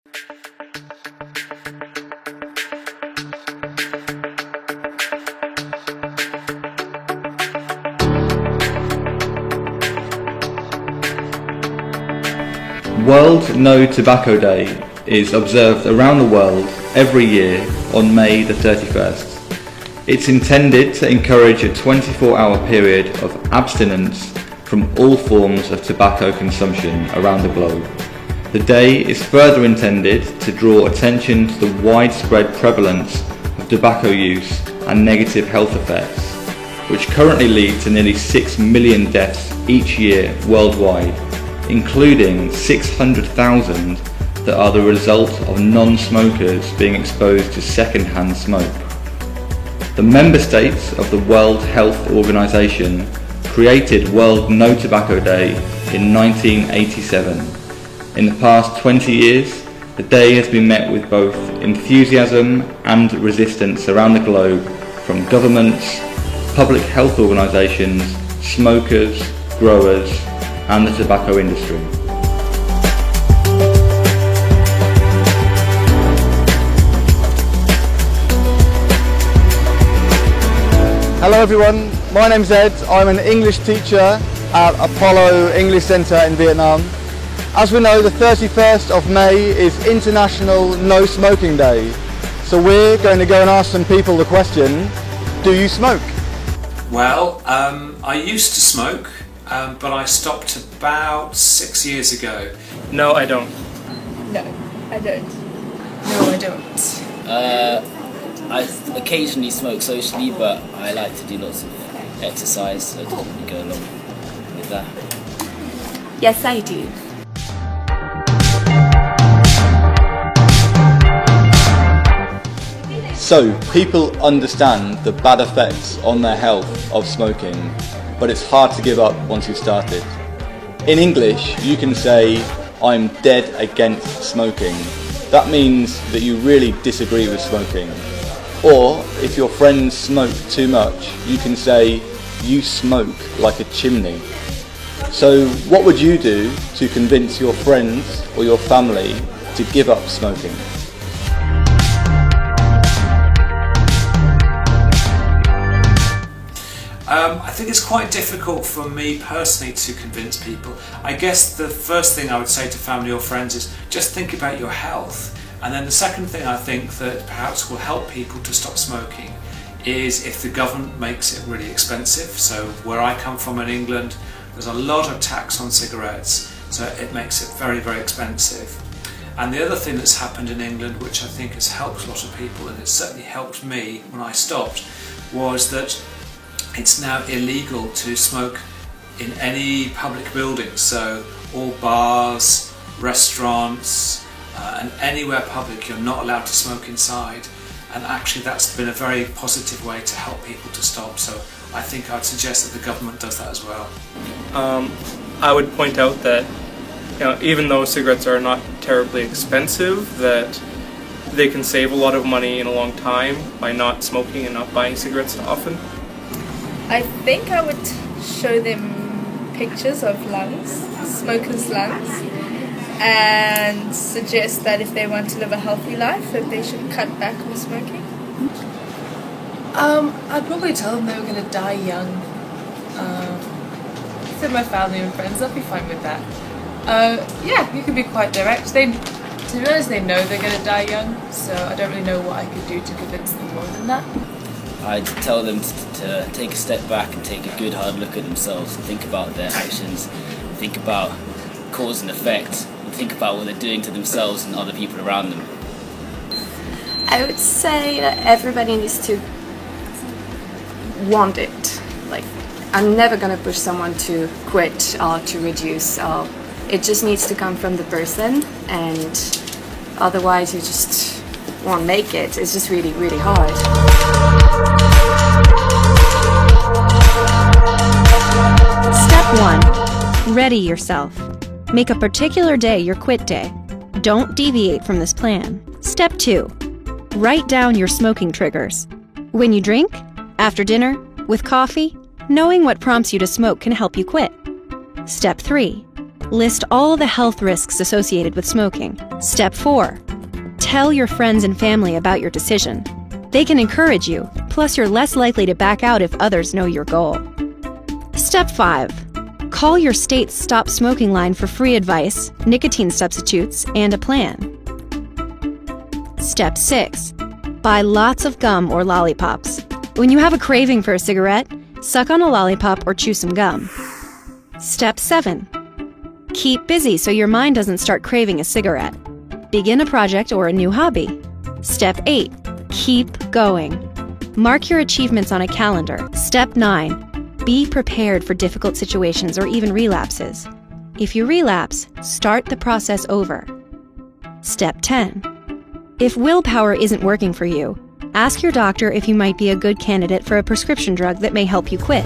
World No Tobacco Day is observed around the world every year on May the 31st. It's intended to encourage a 24-hour period of abstinence from all forms of tobacco consumption around the globe. The day is further intended to draw attention to the widespread prevalence of tobacco use and negative health effects, which currently lead to nearly 6 million deaths each year worldwide, including 600,000 that are the result of non-smokers being exposed to second-hand smoke. The member states of the World Health Organization created World No Tobacco Day in 1987. In the past 20 years, the day has been met with both enthusiasm and resistance around the globe from governments, public health organizations, smokers, growers, and the tobacco industry. Hello everyone, my name's Ed. I'm an English teacher at Apollo English Centre in Vietnam. As we know, the 31st of May is International No Smoking Day. So we're going to go and ask some people the question, do you smoke? Well, I used to smoke, but I stopped about 6 years ago. No, I don't. No, I don't. No, I don't. I occasionally smoke socially, but I like to do lots of exercise, so I don't really go along with that. Yes, I do. So, people understand the bad effects on their health of smoking, but it's hard to give up once you've started. In English, you can say, I'm dead against smoking. That means that you really disagree with smoking. Or, if your friends smoke too much, you can say, you smoke like a chimney. So, what would you do to convince your friends or your family to give up smoking? I think it's quite difficult for me personally to convince people. I guess the first thing I would say to family or friends is just think about your health. And then the second thing I think that perhaps will help people to stop smoking is if the government makes it really expensive. So where I come from in England, there's a lot of tax on cigarettes, so it makes it very, very expensive. And the other thing that's happened in England, which I think has helped a lot of people, and it certainly helped me when I stopped, was that it's now illegal to smoke in any public buildings, so all bars, restaurants, and anywhere public you're not allowed to smoke inside. And actually that's been a very positive way to help people to stop, so I think I'd suggest that the government does that as well. I would point out that even though cigarettes are not terribly expensive, that they can save a lot of money in a long time by not smoking and not buying cigarettes often. I think I would show them pictures of lungs, smokers' lungs, and suggest that if they want to live a healthy life, that they should cut back on smoking. I'd probably tell them they were going to die young. So my family and friends, I'll be fine with that. Yeah, you can be quite direct. To be honest, they know they're going to die young, so I don't really know what I could do to convince them more than that. I'd tell them to take a step back and take a good hard look at themselves and think about their actions, think about cause and effect, and think about what they're doing to themselves and other people around them. I would say that everybody needs to want it. Like, I'm never gonna push someone to quit or to reduce. It just needs to come from the person, and otherwise you just won't make it. It's just really, really hard. Step 1. Ready yourself. Make a particular day your quit day. Don't deviate from this plan. Step 2. Write down your smoking triggers. When you drink, after dinner, with coffee, knowing what prompts you to smoke can help you quit. Step 3. List all the health risks associated with smoking. Step 4. Tell your friends and family about your decision. They can encourage you, plus you're less likely to back out if others know your goal. Step 5. Call your state's Stop Smoking line for free advice, nicotine substitutes, and a plan. Step 6. Buy lots of gum or lollipops. When you have a craving for a cigarette, suck on a lollipop or chew some gum. Step 7. Keep busy so your mind doesn't start craving a cigarette. Begin a project or a new hobby. Step 8. Keep going. Mark your achievements on a calendar. Step 9. Be prepared for difficult situations or even relapses. If you relapse, start the process over. Step 10. If willpower isn't working for you, ask your doctor if you might be a good candidate for a prescription drug that may help you quit.